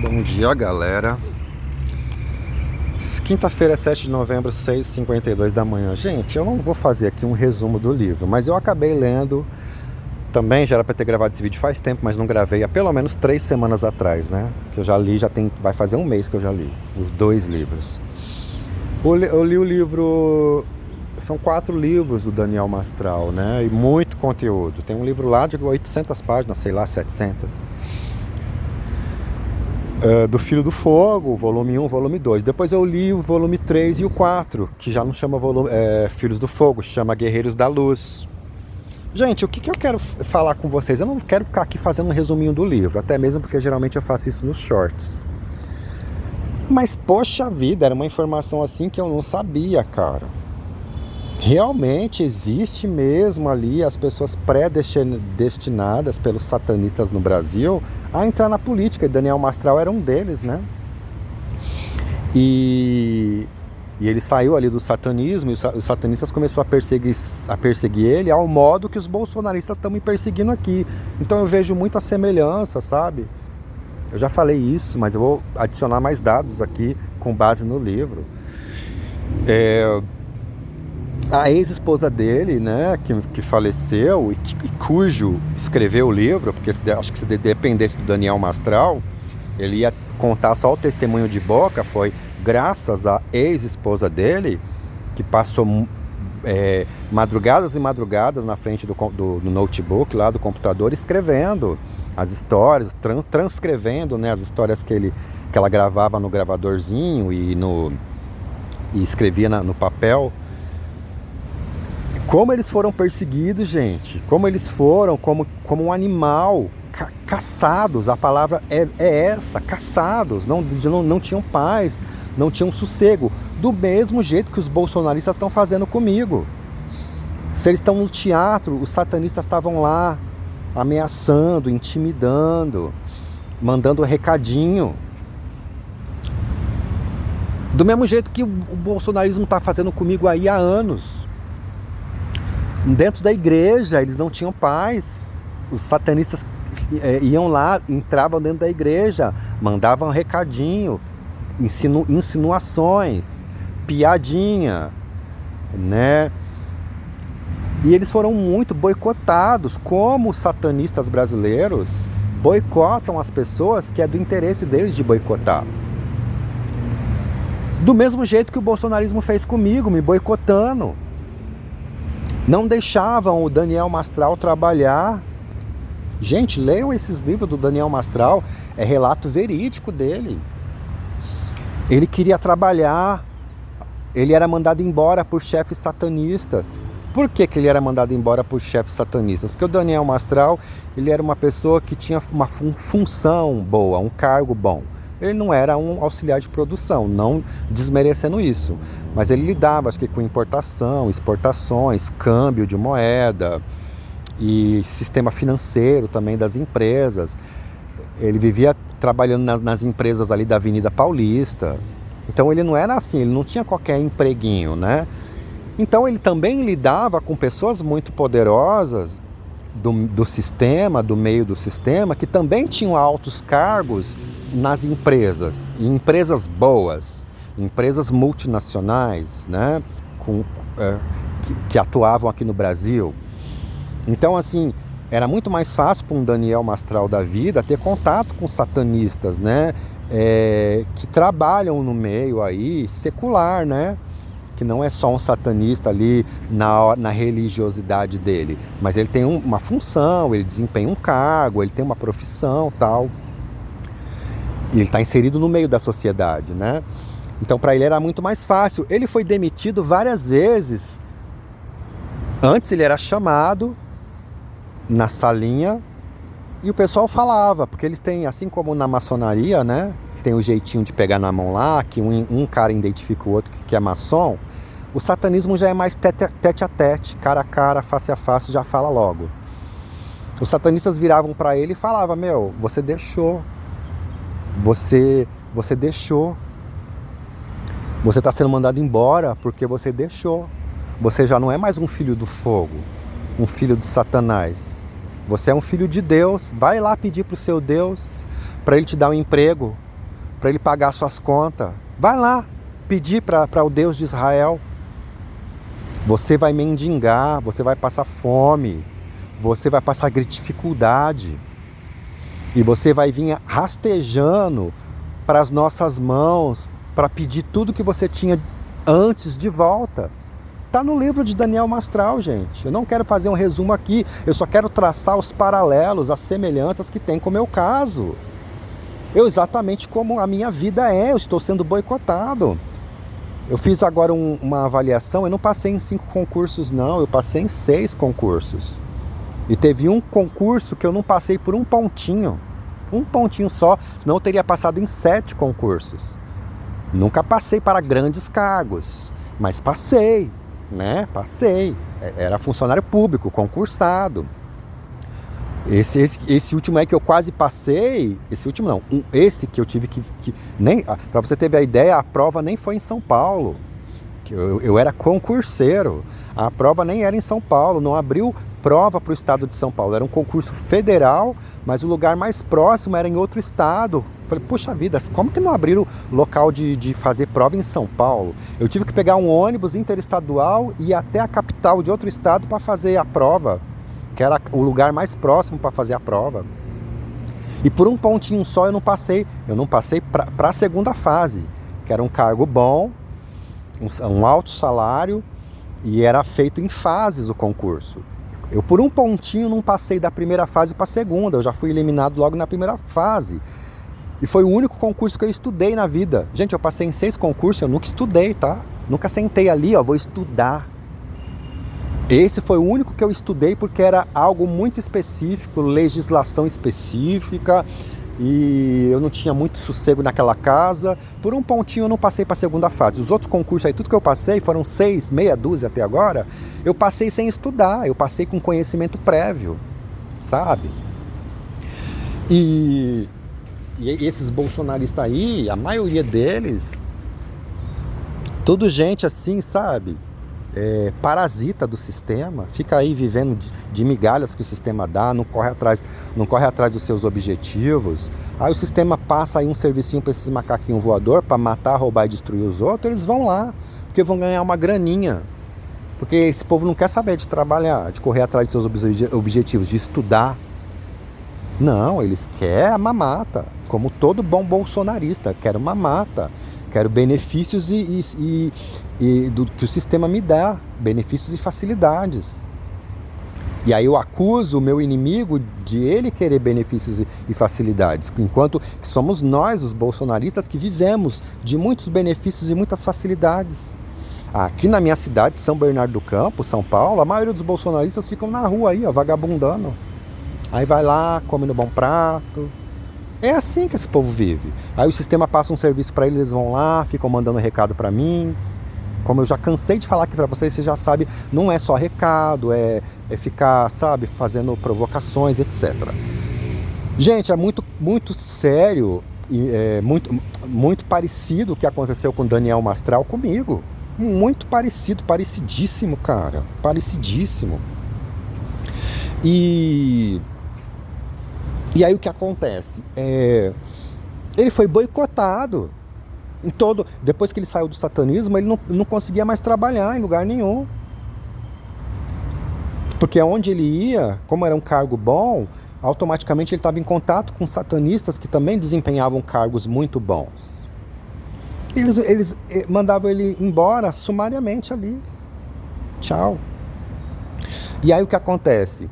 Bom dia, galera. Quinta-feira, 7 de novembro, 6h52 da manhã. Gente, eu não vou fazer aqui um resumo do livro, mas eu acabei lendo. Também já era para ter gravado esse vídeo faz tempo, mas não gravei há pelo menos 3 semanas atrás, né? Que eu já li, vai fazer um mês que eu já li os 2 livros. Eu li o livro. São 4 livros do Daniel Mastral, né? E muito conteúdo. Tem um livro lá de 800 páginas, sei lá, 700. Do Filho do Fogo, volume 1, volume 2. Depois eu li o volume 3 e o 4, que já não chama Filhos do Fogo, chama Guerreiros da Luz. Gente, o que eu quero falar com vocês? Eu não quero ficar aqui fazendo um resuminho do livro, até mesmo porque geralmente eu faço isso nos shorts. Mas, poxa vida, era uma informação assim que eu não sabia, cara. Realmente existe mesmo ali as pessoas predestinadas pelos satanistas no Brasil a entrar na política, e Daniel Mastral era um deles, né? E ele saiu ali do satanismo, e os satanistas começaram a perseguir ele ao modo que os bolsonaristas estão me perseguindo aqui. Então eu vejo muita semelhança, sabe? Eu já falei isso, mas eu vou adicionar mais dados aqui com base no livro. A ex-esposa dele, né, que faleceu e cujo escreveu o livro, porque acho que se dependesse do Daniel Mastral, ele ia contar só o testemunho de boca. Foi graças à ex-esposa dele, que passou madrugadas e madrugadas na frente do notebook, lá do computador, escrevendo as histórias, transcrevendo, né, as histórias que ela gravava no gravadorzinho e escrevia no papel. Como eles foram perseguidos, gente. Como eles foram, como um animal, caçados. A palavra é essa, caçados. Não tinham paz, não tinham sossego. Do mesmo jeito que os bolsonaristas estão fazendo comigo. Se eles estão no teatro, os satanistas estavam lá, ameaçando, intimidando, mandando recadinho. Do mesmo jeito que o bolsonarismo está fazendo comigo aí há anos. Dentro da igreja, eles não tinham paz. Os satanistas iam lá, entravam dentro da igreja, mandavam recadinho, insinuações, piadinha, né? E eles foram muito boicotados, como os satanistas brasileiros boicotam as pessoas que é do interesse deles de boicotar. Do mesmo jeito que o bolsonarismo fez comigo, me boicotando. Não deixavam o Daniel Mastral trabalhar. Gente, leiam esses livros do Daniel Mastral, é relato verídico dele. Ele queria trabalhar, ele era mandado embora por chefes satanistas. Por que ele era mandado embora por chefes satanistas? Porque o Daniel Mastral, ele era uma pessoa que tinha uma função boa, um cargo bom. Ele não era um auxiliar de produção, não desmerecendo isso. Mas ele lidava, acho que, com importação, exportações, câmbio de moeda e sistema financeiro também das empresas. Ele vivia trabalhando nas empresas ali da Avenida Paulista. Então ele não era assim, ele não tinha qualquer empreguinho, né? Então ele também lidava com pessoas muito poderosas do sistema, do meio do sistema, que também tinham altos cargos nas empresas, e empresas boas, empresas multinacionais, né, que atuavam aqui no Brasil. Então, assim, era muito mais fácil para um Daniel Mastral da vida ter contato com satanistas, né, que trabalham no meio aí secular, né, que não é só um satanista ali na religiosidade dele, mas ele tem uma função, ele desempenha um cargo, ele tem uma profissão, tal. E ele está inserido no meio da sociedade, né? Então, para ele era muito mais fácil. Ele foi demitido várias vezes. Antes ele era chamado na salinha e o pessoal falava, porque eles têm, assim como na maçonaria, né? Tem o jeitinho de pegar na mão lá, que um cara identifica o outro que é maçom. O satanismo já é mais tete a tete, cara a cara, face a face, já fala logo. Os satanistas viravam para ele e falavam: meu, você deixou. Você deixou. Você está sendo mandado embora porque você deixou. Você já não é mais um filho do fogo, um filho de Satanás. Você é um filho de Deus. Vai lá pedir para o seu Deus para ele te dar um emprego. para ele pagar suas contas. Vai lá pedir para o Deus de Israel. Você vai mendigar, você vai passar fome, você vai passar dificuldade. E você vai vir rastejando para as nossas mãos para pedir tudo que você tinha antes de volta. Está no livro de Daniel Mastral, gente. Eu não quero fazer um resumo aqui, eu só quero traçar os paralelos, as semelhanças que tem com o meu caso. Eu exatamente como a minha vida eu estou sendo boicotado. Eu fiz agora uma avaliação, eu não passei em 5 concursos não, eu passei em 6 concursos. E teve um concurso que eu não passei por um pontinho só, senão eu teria passado em 7 concursos. Nunca passei para grandes cargos, mas passei, né? Passei. Era funcionário público, concursado. Esse último aí que eu quase passei, esse último não, esse que eu tive que nem, para você ter a ideia, a prova nem foi em São Paulo. Eu era concurseiro, a prova nem era em São Paulo, não abriu prova para o estado de São Paulo, era um concurso federal, mas o lugar mais próximo era em outro estado. Falei, puxa vida, como que não abriram local de fazer prova em São Paulo? Eu tive que pegar um ônibus interestadual e ir até a capital de outro estado para fazer a prova, que era o lugar mais próximo para fazer a prova. E por um pontinho só eu não passei para a segunda fase, que era um cargo bom, um alto salário, e era feito em fases o concurso. Eu por um pontinho não passei da primeira fase para a segunda, eu já fui eliminado logo na primeira fase. E foi o único concurso que eu estudei na vida. Gente, eu passei em 6 concursos, eu nunca estudei, tá? Nunca sentei ali, vou estudar. Esse foi o único que eu estudei porque era algo muito específico, legislação específica, e eu não tinha muito sossego naquela casa. Por um pontinho eu não passei para a segunda fase. Os outros concursos aí, tudo que eu passei, foram 6, meia dúzia até agora, eu passei sem estudar, eu passei com conhecimento prévio, sabe? E esses bolsonaristas aí, a maioria deles, tudo gente assim, sabe? Parasita do sistema, fica aí vivendo de migalhas que o sistema dá, não corre atrás dos seus objetivos. Aí o sistema passa aí um servicinho para esses macaquinhos voador para matar, roubar e destruir os outros, eles vão lá, porque vão ganhar uma graninha. Porque esse povo não quer saber de trabalhar, de correr atrás de seus objetivos, de estudar. Não, eles querem a mamata, como todo bom bolsonarista, quer uma mamata. Quero benefícios do que o sistema me dá, benefícios e facilidades. E aí eu acuso o meu inimigo de ele querer benefícios e facilidades, enquanto que somos nós, os bolsonaristas, que vivemos de muitos benefícios e muitas facilidades. Aqui na minha cidade, São Bernardo do Campo, São Paulo, a maioria dos bolsonaristas ficam na rua aí, vagabundando. Aí vai lá, come no bom prato. É assim que esse povo vive. Aí o sistema passa um serviço para eles vão lá, ficam mandando recado para mim. Como eu já cansei de falar aqui para vocês, você já sabe, não é só recado, é ficar, sabe, fazendo provocações, etc. Gente, é muito, muito sério e muito parecido o que aconteceu com Daniel Mastral comigo. Muito parecido, parecidíssimo, cara. Parecidíssimo. E aí o que acontece? Ele foi boicotado. Depois que ele saiu do satanismo, ele não conseguia mais trabalhar em lugar nenhum. Porque onde ele ia, como era um cargo bom, automaticamente ele estava em contato com satanistas que também desempenhavam cargos muito bons. Eles mandavam ele embora sumariamente ali. Tchau. E aí o que acontece?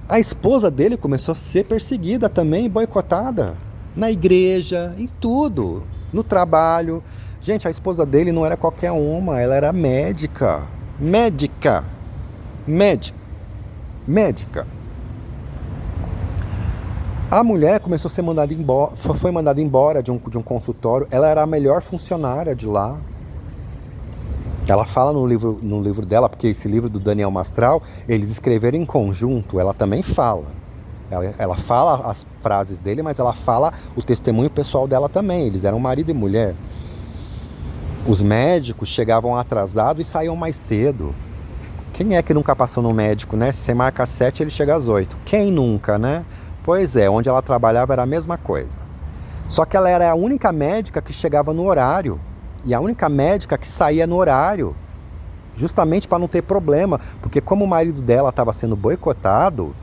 A esposa dele começou a ser perseguida também, boicotada. Na igreja, em tudo. No trabalho. Gente, a esposa dele não era qualquer uma, ela era médica. Médica. A mulher começou a ser mandada embora, foi mandada embora de um consultório. Ela era a melhor funcionária de lá. Ela fala no livro dela, porque esse livro do Daniel Mastral, eles escreveram em conjunto, ela também fala. Ela fala as frases dele, mas ela fala o testemunho pessoal dela também. Eles eram marido e mulher. Os médicos chegavam atrasados e saíam mais cedo. Quem é que nunca passou no médico, né? Se você marca às 7, ele chega às 8. Quem nunca, né? Pois é, onde ela trabalhava era a mesma coisa. Só que ela era a única médica que chegava no horário e a única médica que saía no horário, justamente para não ter problema, porque como o marido dela estava sendo boicotado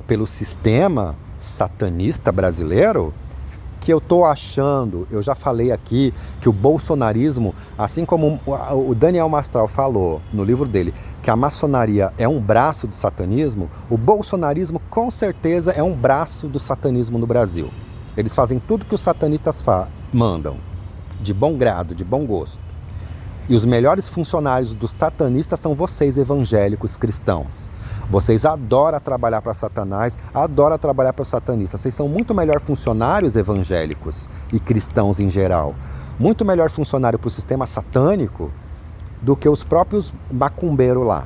pelo sistema satanista brasileiro, que eu tô achando, eu já falei aqui, que o bolsonarismo, assim como o Daniel Mastral falou no livro dele, que a maçonaria é um braço do satanismo, o bolsonarismo com certeza é um braço do satanismo no Brasil. Eles fazem tudo que os satanistas mandam, de bom grado, de bom gosto. E os melhores funcionários dos satanistas são vocês, evangélicos cristãos. Vocês adoram trabalhar para Satanás, adoram trabalhar para os satanistas. Vocês são muito melhor funcionários evangélicos e cristãos em geral. Muito melhor funcionário para o sistema satânico do que os próprios macumbeiros lá.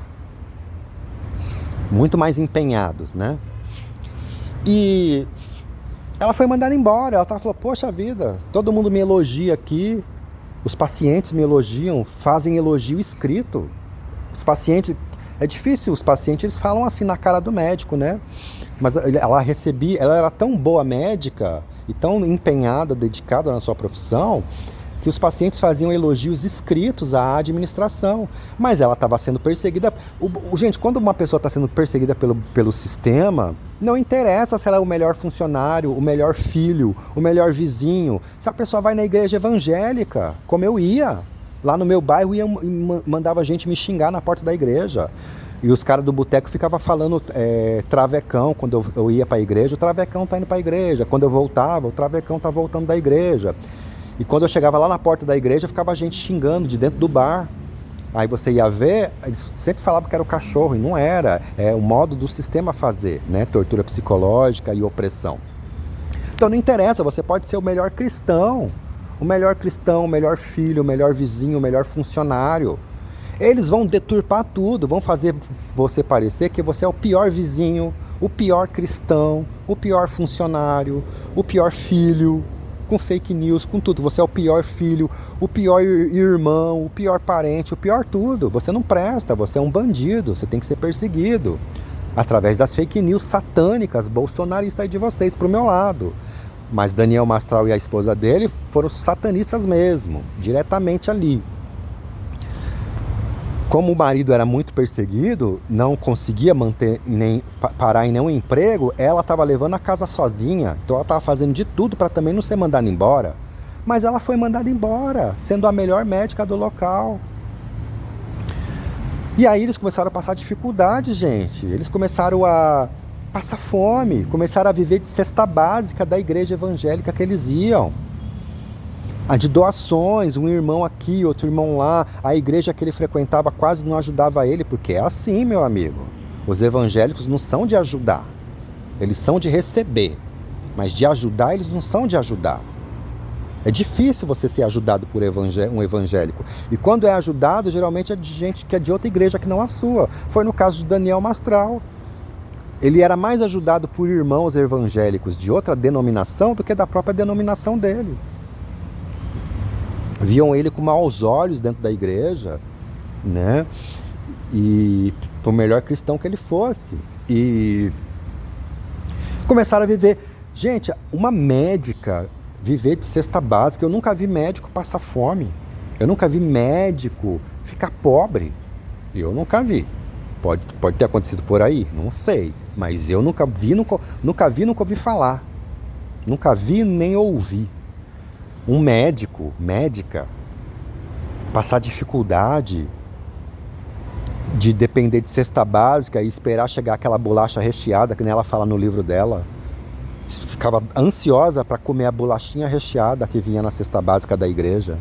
Muito mais empenhados, né? E ela foi mandada embora. Ela falou, poxa vida, todo mundo me elogia aqui. Os pacientes me elogiam, fazem elogio escrito. Os pacientes... É difícil, os pacientes eles falam assim na cara do médico, né? Mas ela era tão boa médica e tão empenhada, dedicada na sua profissão, que os pacientes faziam elogios escritos à administração. Mas ela estava sendo perseguida. Gente, quando uma pessoa está sendo perseguida pelo sistema, não interessa se ela é o melhor funcionário, o melhor filho, o melhor vizinho. Se a pessoa vai na igreja evangélica, como eu ia, lá no meu bairro mandava gente me xingar na porta da igreja. E os caras do boteco ficavam falando travecão, quando eu ia para a igreja, o travecão tá indo para a igreja. Quando eu voltava, o travecão tá voltando da igreja. E quando eu chegava lá na porta da igreja, ficava a gente xingando de dentro do bar. Aí você ia ver, eles sempre falavam que era o cachorro, e não era. É o modo do sistema fazer, né? Tortura psicológica e opressão. Então não interessa, você pode ser o melhor cristão, o melhor filho, o melhor vizinho, o melhor funcionário. Eles vão deturpar tudo, vão fazer você parecer que você é o pior vizinho, o pior cristão, o pior funcionário, o pior filho, com fake news, com tudo. Você é o pior filho, o pior irmão, o pior parente, o pior tudo. Você não presta, você é um bandido, você tem que ser perseguido. Através das fake news satânicas, bolsonaristas aí de vocês pro meu lado. Mas Daniel Mastral e a esposa dele foram satanistas mesmo, diretamente ali. Como o marido era muito perseguido, não conseguia parar em nenhum emprego, ela estava levando a casa sozinha. Então ela estava fazendo de tudo para também não ser mandada embora. Mas ela foi mandada embora, sendo a melhor médica do local. E aí eles começaram a passar dificuldade, gente. Eles começaram a passar fome, começaram a viver de cesta básica da igreja evangélica que eles iam. De doações, um irmão aqui, outro irmão lá. A igreja que ele frequentava quase não ajudava ele, porque é assim, meu amigo. Os evangélicos não são de ajudar, eles são de receber. Mas de ajudar, eles não são de ajudar. É difícil você ser ajudado por um evangélico. E quando é ajudado, geralmente é de gente que é de outra igreja que não a sua. Foi no caso de Daniel Mastral. Ele era mais ajudado por irmãos evangélicos de outra denominação do que da própria denominação dele. Viam ele com maus olhos dentro da igreja, né? E por melhor cristão que ele fosse. E começaram a viver. Gente, uma médica viver de cesta básica. Eu nunca vi médico passar fome. Eu nunca vi médico ficar pobre. Eu nunca vi. Pode ter acontecido por aí, não sei. Mas eu nunca vi, nunca ouvi falar. Nunca vi nem ouvi. Um médica, passar dificuldade de depender de cesta básica e esperar chegar aquela bolacha recheada, que nem ela fala no livro dela. Ficava ansiosa para comer a bolachinha recheada que vinha na cesta básica da igreja.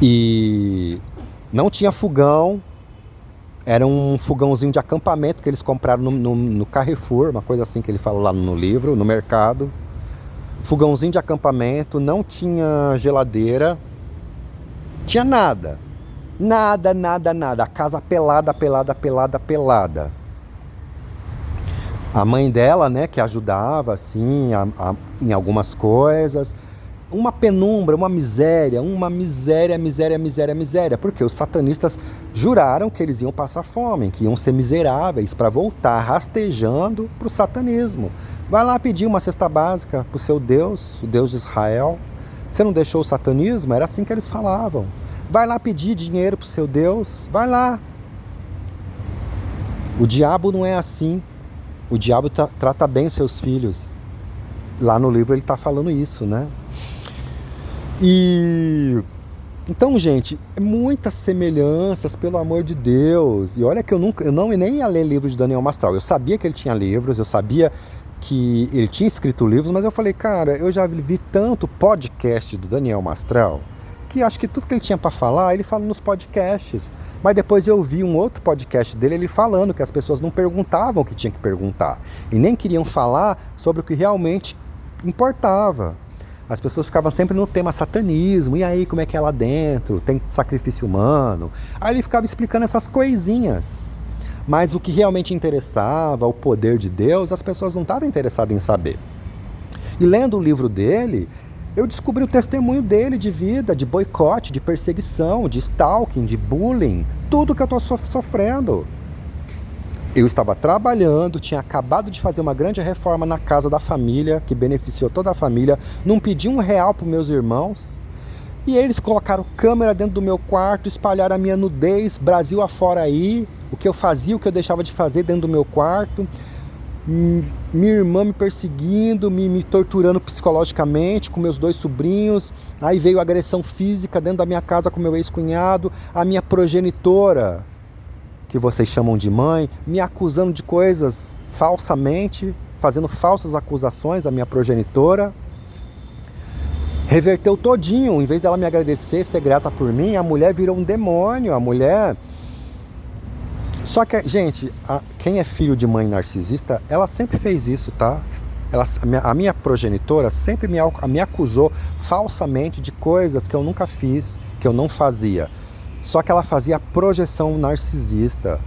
E não tinha fogão. Era um fogãozinho de acampamento que eles compraram no Carrefour, uma coisa assim que ele fala lá no livro, no mercado. Fogãozinho de acampamento, não tinha geladeira, tinha nada. Nada. A casa pelada. A mãe dela, né, que ajudava, assim, em algumas coisas. Uma penumbra, uma miséria, porque os satanistas juraram que eles iam passar fome, que iam ser miseráveis para voltar rastejando para o satanismo, Vai lá pedir uma cesta básica pro seu Deus, o Deus de Israel. Você não deixou o satanismo? Era assim que eles falavam. Vai lá pedir dinheiro pro seu Deus. Vai lá. O diabo não é assim. O diabo trata bem os seus filhos. Lá no livro ele está falando isso, né? E então, gente, muitas semelhanças, pelo amor de Deus. E olha que eu nem ia ler livros de Daniel Mastral. Eu sabia que ele tinha livros, eu sabia que ele tinha escrito livros, mas eu falei, cara, eu já vi tanto podcast do Daniel Mastral que acho que tudo que ele tinha para falar, ele fala nos podcasts. Mas depois eu vi um outro podcast dele, ele falando que as pessoas não perguntavam o que tinha que perguntar e nem queriam falar sobre o que realmente importava. As pessoas ficavam sempre no tema satanismo, e aí como é que é lá dentro, tem sacrifício humano. Aí ele ficava explicando essas coisinhas. Mas o que realmente interessava, o poder de Deus, as pessoas não estavam interessadas em saber. E lendo o livro dele, eu descobri o testemunho dele de vida, de boicote, de perseguição, de stalking, de bullying, tudo que eu estou sofrendo. Eu estava trabalhando, tinha acabado de fazer uma grande reforma na casa da família, que beneficiou toda a família, não pedi R$1 para meus irmãos, e eles colocaram câmera dentro do meu quarto, espalharam a minha nudez, Brasil afora aí, o que eu fazia, o que eu deixava de fazer dentro do meu quarto, minha irmã me perseguindo, me torturando psicologicamente com meus 2 sobrinhos, aí veio agressão física dentro da minha casa com meu ex-cunhado, a minha progenitora, que vocês chamam de mãe, me acusando de coisas falsamente, fazendo falsas acusações à minha progenitora. Reverteu todinho, em vez dela me agradecer, ser grata por mim, a mulher virou um demônio, a mulher... Só que, gente, quem é filho de mãe narcisista, ela sempre fez isso, tá? A minha progenitora sempre me acusou falsamente de coisas que eu nunca fiz, que eu não fazia. Só que ela fazia projeção narcisista.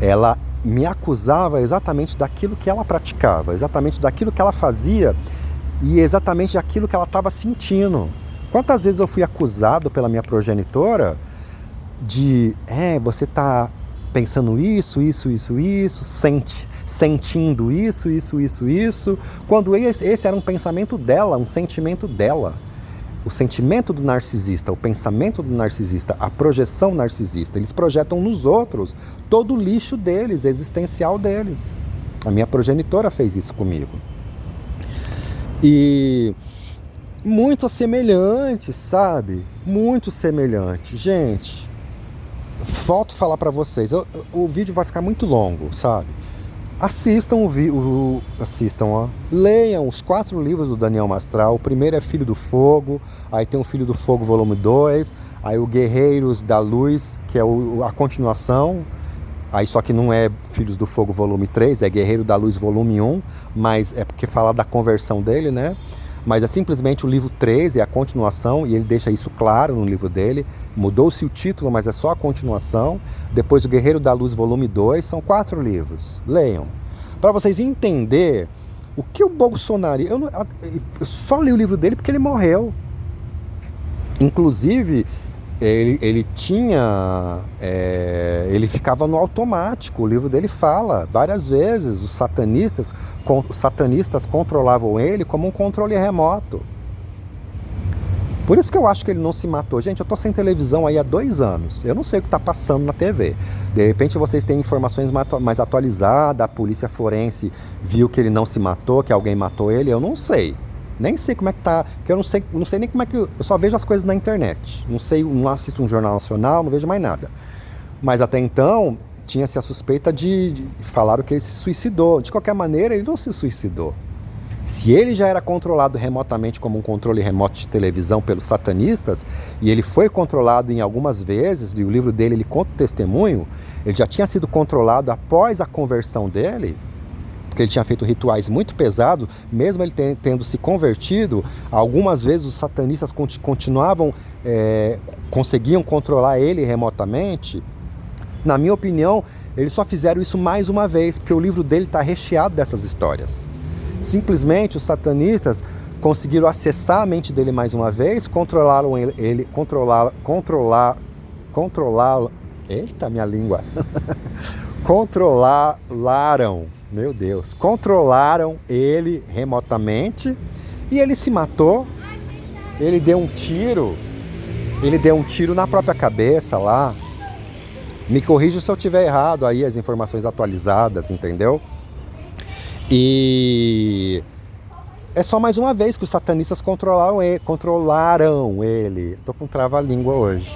Ela me acusava exatamente daquilo que ela praticava, exatamente daquilo que ela fazia e exatamente daquilo que ela estava sentindo. Quantas vezes eu fui acusado pela minha progenitora de, você está pensando isso, sentindo isso, quando esse era um pensamento dela, um sentimento dela. O sentimento do narcisista, o pensamento do narcisista, a projeção narcisista, eles projetam nos outros todo o lixo deles, existencial deles. A minha progenitora fez isso comigo. E muito semelhante, sabe? Muito semelhante. Gente, volto a falar pra vocês, o vídeo vai ficar muito longo, sabe? Assistam leiam os 4 livros do Daniel Mastral. O primeiro é Filho do Fogo, aí tem o Filho do Fogo volume 2, aí o Guerreiros da Luz, que é a continuação, aí só que não é Filhos do Fogo volume 3, é Guerreiro da Luz volume 1, mas é porque fala da conversão dele, né? Mas é simplesmente o livro 3, é a continuação, e ele deixa isso claro no livro dele. Mudou-se o título, mas é só a continuação. Depois o Guerreiro da Luz, volume 2, são 4 livros. Leiam. Para vocês entenderem o que o Bolsonaro... Eu só li o livro dele porque ele morreu. Inclusive, ele ficava no automático. O livro dele fala várias vezes, os satanistas controlavam ele como um controle remoto. Por isso que eu acho que ele não se matou. Gente, eu tô sem televisão aí há 2 anos. Eu não sei o que tá passando na TV. De repente vocês têm informações mais atualizadas, a polícia forense viu que ele não se matou, que alguém matou ele, eu não sei. Nem sei como é que tá, porque eu não sei nem como é que... Eu só vejo as coisas na internet. Não assisto um jornal nacional, não vejo mais nada. Mas até então, tinha-se a suspeita de falaram que ele se suicidou. De qualquer maneira, ele não se suicidou. Se ele já era controlado remotamente como um controle remoto de televisão pelos satanistas, e ele foi controlado em algumas vezes, e o livro dele ele conta o testemunho, ele já tinha sido controlado após a conversão dele, porque ele tinha feito rituais muito pesados, mesmo ele tendo se convertido, algumas vezes os satanistas conseguiam controlar ele remotamente. Na minha opinião, eles só fizeram isso mais uma vez, porque o livro dele está recheado dessas histórias. Simplesmente os satanistas conseguiram acessar a mente dele mais uma vez, controlaram ele, controlaram, meu Deus, controlaram ele remotamente e ele se matou. Ele deu um tiro na própria cabeça lá. Me corrija se eu tiver errado aí, as informações atualizadas, entendeu? E é só mais uma vez que os satanistas controlaram ele. Tô com trava-língua hoje.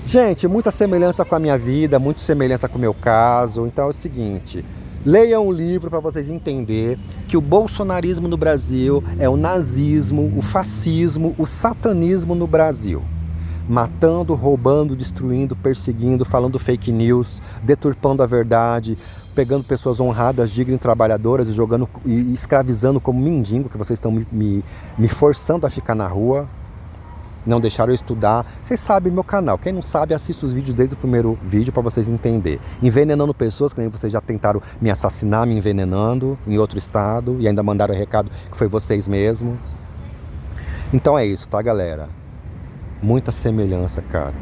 Gente, muita semelhança com a minha vida, muita semelhança com o meu caso. Então é o seguinte, leiam o livro para vocês entenderem que o bolsonarismo no Brasil é o nazismo, o fascismo, o satanismo no Brasil. Matando, roubando, destruindo, perseguindo, falando fake news, deturpando a verdade, pegando pessoas honradas, dignas, trabalhadoras e jogando e escravizando como mendigo, que vocês estão me forçando a ficar na rua. Não deixaram eu estudar. Vocês sabem meu canal. Quem não sabe, assista os vídeos desde o primeiro vídeo para vocês entenderem. Envenenando pessoas, que nem vocês já tentaram me assassinar, me envenenando em outro estado. E ainda mandaram o recado que foi vocês mesmo. Então é isso, tá, galera? Muita semelhança, cara.